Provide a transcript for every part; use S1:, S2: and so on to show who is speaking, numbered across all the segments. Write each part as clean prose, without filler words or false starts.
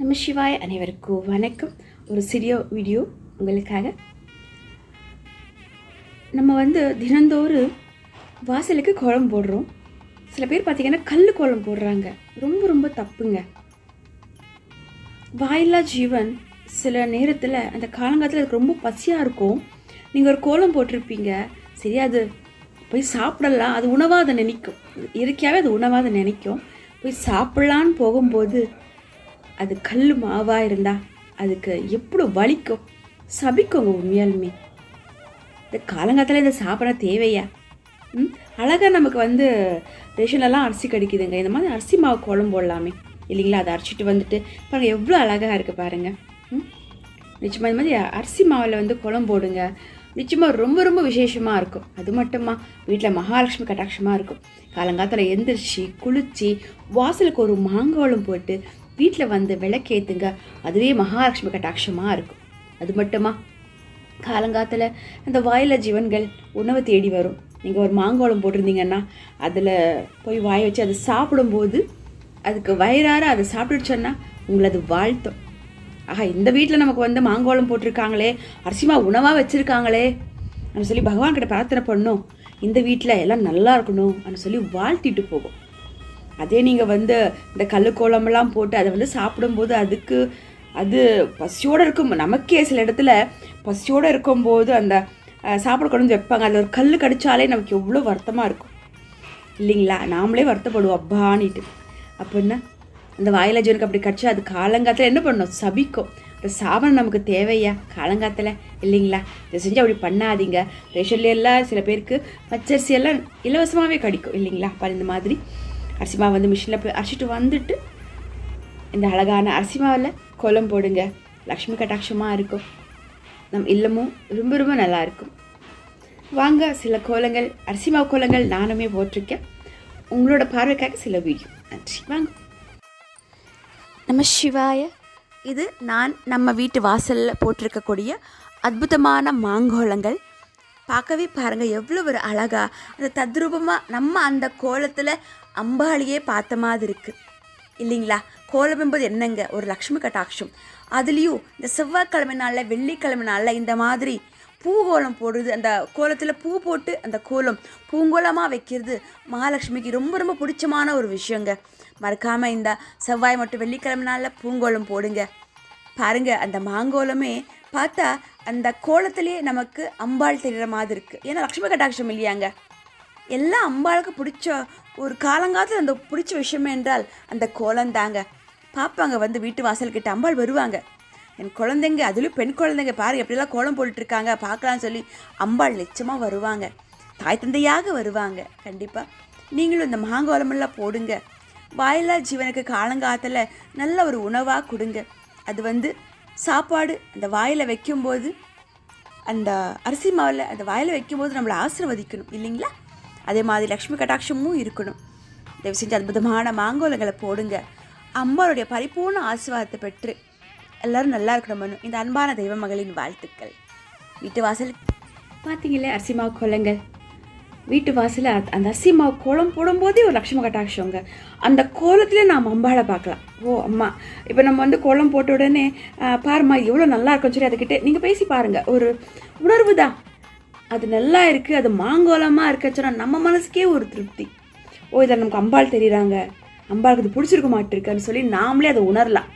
S1: நம்ம சிவாய அனைவருக்கும் வணக்கம். ஒரு சிறிய வீடியோ உங்களுக்காக. நம்ம தினந்தோறும் வாசலுக்கு கோலம் போடுறோம். சில பேர் பார்த்திங்கன்னா கல் கோலம் போடுறாங்க. ரொம்ப ரொம்ப தப்புங்க. வாயில்லா ஜீவன் சில நேரத்தில் அந்த காலங்காலத்தில் அதுக்கு ரொம்ப பசியாக இருக்கும். நீங்கள் ஒரு கோலம் போட்டிருப்பீங்க, சரி அது போய் சாப்பிடலாம், அது உணவாக அதை நினைக்கும். இயற்கையாகவே அது உணவாக அதை நினைக்கும். போய் சாப்பிட்லான்னு போகும்போது அது கல் மாவாக இருந்தால் அதுக்கு எப்படி வலிக்கும், சபிக்குங்க. உண்மையாலுமே இந்த காலங்காலத்தில் இதை சாப்பிட தேவையா? அழகாக நமக்கு ரேஷன்லாம் அரிசி கிடைக்குதுங்க. இந்த மாதிரி அரிசி மாவு கோலம் போடலாமே இல்லைங்களா? அதை அரைச்சிட்டு பாருங்கள் எவ்வளோ அழகாக இருக்குது பாருங்கள். நிச்சயமாக இந்த மாதிரி அரிசி மாவில் கோலம் போடுங்க. நிச்சயமாக ரொம்ப ரொம்ப விசேஷமாக இருக்கும். அது மட்டுமா வீட்டில் மகாலட்சுமி கட்டாட்சமாக இருக்கும். காலங்காலத்தில் எந்திரிச்சு குளித்து வாசலுக்கு ஒரு மாங்கோலம் போட்டு வீட்டில் விளக்கேற்றுங்க. அதுவே மகாலட்சுமி கட்டாட்சமாக இருக்கும். அது மட்டுமா காலங்காலத்தில் அந்த வாயில ஜீவன்கள் உணவை தேடி வரும். நீங்கள் ஒரு மாங்கோலம் போட்டிருந்தீங்கன்னா அதில் போய் வாயை வச்சு அதை சாப்பிடும்போது அதுக்கு வயிறார அதை சாப்பிட்டுச்சோன்னா உங்களை அது வாழ்த்தும். ஆஹா, இந்த வீட்டில் நமக்கு மாங்கோலம் போட்டிருக்காங்களே, அரிசிமா உணவாக வச்சுருக்காங்களே அப்படின்னு சொல்லி பகவான்கிட்ட பிரார்த்தனை பண்ணணும். இந்த வீட்டில் எல்லாம் நல்லா இருக்கணும் அப்படின்னு சொல்லி வாழ்த்திட்டு போகும். அதே நீங்கள் இந்த கல்லுக்கோலமெல்லாம் போட்டு அதை சாப்பிடும்போது அது பசியோடு இருக்கும். நமக்கே சில இடத்துல பசியோடு இருக்கும்போது அந்த சாப்பிட கொண்டு வைப்பாங்க. அதில் ஒரு கல் கடிச்சாலே நமக்கு எவ்வளோ வருத்தமாக இருக்கும் இல்லைங்களா? நாமளே வருத்தப்படுவோம் அப்பான்னுட்டு. அப்படின்னா அந்த வாயில ஜீவனுக்கு அப்படி கடிச்சா அது காலங்காலத்தில் என்ன பண்ணணும், சபிக்கும். அந்த சாபனம் நமக்கு தேவையா காலங்காலத்தில் இல்லைங்களா? இதை செஞ்சு அப்படி பண்ணாதீங்க. ரேஷன்ல எல்லாம் சில பேருக்கு பச்சரிசி எல்லாம் இலவசமாகவே கிடைக்கும் இல்லைங்களா? அப்போ இந்த மாதிரி அரிசி மாவு மிஷினில் போய் அரைச்சிட்டு இந்த அழகான அரிசி மாவில் கோலம் போடுங்க. லக்ஷ்மி கட்டாட்சமாக இருக்கும். நம் இல்லமும் ரொம்ப ரொம்ப நல்லா இருக்கும். வாங்க சில கோலங்கள், அரிசி மாவு கோலங்கள் நானுமே போட்டிருக்கேன். உங்களோட பார்வைக்காக சில வீடியோ. நன்றி. வாங்க. நம்ம சிவாய. இது நம்ம வீட்டு வாசலில் போட்டிருக்கக்கூடிய அற்புதமான மாங்கோலங்கள். பார்க்கவே பாருங்கள் எவ்வளோ ஒரு அழகாக அந்த தத்ரூபமாக நம்ம அந்த கோலத்தில் அம்பாளியே பார்த்த மாதிரி இருக்குது இல்லைங்களா? கோலம் என்பது என்னங்க, ஒரு லக்ஷ்மி கட்டாட்சம். அதுலேயும் இந்த செவ்வாய்க்கிழமை நாளில் வெள்ளிக்கிழமை நாளில் இந்த மாதிரி பூகோலம் போடுறது, அந்த கோலத்தில் பூ போட்டு அந்த கோலம் பூங்கோலமாக வைக்கிறது மகாலட்சுமிக்கு ரொம்ப ரொம்ப பிடிச்சமான ஒரு விஷயங்க. மறக்காமல் இந்த செவ்வாய் மட்டும் வெள்ளிக்கிழமை நாளில் பூங்கோலம் போடுங்க. பாருங்கள் அந்த மாங்கோலமே பார்த்தா அந்த கோலத்திலேயே நமக்கு அம்பாள் தெரிகிற மாதிரி இருக்குது. ஏன்னா லக்ஷ்மி கட்டாட்சம் இல்லையாங்க. எல்லாம் அம்பாளுக்கு பிடிச்ச ஒரு காலங்காலத்தில் அந்த பிடிச்ச விஷயமே என்றால் அந்த கோலம் தாங்க. பார்ப்பாங்க வீட்டு வாசல்கிட்ட அம்பாள் வருவாங்க. என் குழந்தைங்க, அதுலேயும் பெண் குழந்தைங்க பாரு எப்படிலாம் கோலம் போட்டுட்ருக்காங்க பார்க்கலான்னு சொல்லி அம்பாள் நிச்சயமாக வருவாங்க. தாய் தந்தையாக வருவாங்க. கண்டிப்பாக நீங்களும் இந்த மாங்கோலமெல்லாம் போடுங்க. வாயில்லா ஜீவனுக்கு காலங்காலத்தில் நல்ல ஒரு உணவாக கொடுங்க. அது சாப்பாடு அந்த வாயில் வைக்கும்போது, அந்த அரிசி மாவில் அந்த வாயில் வைக்கும்போது நம்மளை ஆசீர்வதிக்கணும் இல்லைங்களா? அதே மாதிரி லக்ஷ்மி கட்டாட்சமும் இருக்கணும். தயவு செஞ்சு அற்புதமான மாங்கோலங்களை போடுங்க. அம்பாளுடைய பரிபூர்ண ஆசீர்வாதத்தை பெற்று எல்லோரும் நல்லா இருக்கணும்னு இந்த அன்பான தெய்வ மகளின் வாழ்த்துக்கள். வீட்டு வாசல் பார்த்தீங்களே அரிசி மாவு கோலங்கள். வீட்டு வாசலில் அந்த அரிசி மாவு கோலம் போடும்போதே ஒரு லக்ஷ்மி கட்டாட்சங்க. அந்த கோலத்திலே நாம் அம்பாளை பார்க்கலாம். ஓ அம்மா, இப்போ நம்ம கோலம் போட்ட உடனே பாருமா எவ்வளோ நல்லா இருக்குன்னு சொல்லி அதுக்கிட்டே நீங்கள் பேசி பாருங்கள். ஒரு உணர்வு தான். அது நல்லா இருக்குது, அது மாங்கோலமாக இருக்குன்னு நம்ம மனசுக்கே ஒரு திருப்தி. ஓ இதை நமக்கு அம்பாள் தெரியுறாங்க, அம்பாளுக்கு அது பிடிச்சிருக்க மாட்டிருக்குன்னு சொல்லி நாமளே அதை உணரலாம்.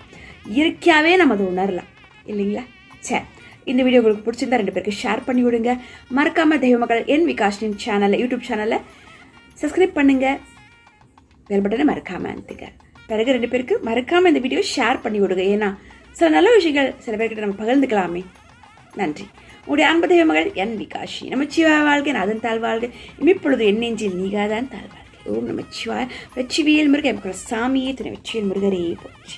S1: இயற்கையாகவே நம்ம அதை உணரலாம் இல்லைங்களா? சரி, இந்த வீடியோ உங்களுக்கு பிடிச்சிருந்தா 2 பேருக்கு ஷேர் பண்ணி விடுங்க. மறக்காமல் தெய்வ மகள் என் விகாஷின் சேனலை, யூடியூப் சேனலை சப்ஸ்கிரைப் பண்ணுங்கள். பெல் பட்டனை மறக்காமல் அனுத்துங்க. பிறகு 2 பேருக்கு மறக்காமல் இந்த வீடியோ ஷேர் பண்ணி விடுங்க. ஏன்னா சில நல்ல விஷயங்கள் சில பேர்கிட்ட நம்ம பகிர்ந்துக்கலாமே. நன்றி. உங்களுடைய அன்பு தெய்வ மகள் என் விகாஷி. நம்ம சிவா வாழ்க, அதன் தாழ் வாழ்க, இமைப்பொழுது என் நெஞ்சில் நீகாதான் தாழ் வாழ்க. ஓம் நம்ம சிவா. வெற்றிவியல் முருகன் சாமியே துணை, வெற்றியல் முருகரே போச்சு.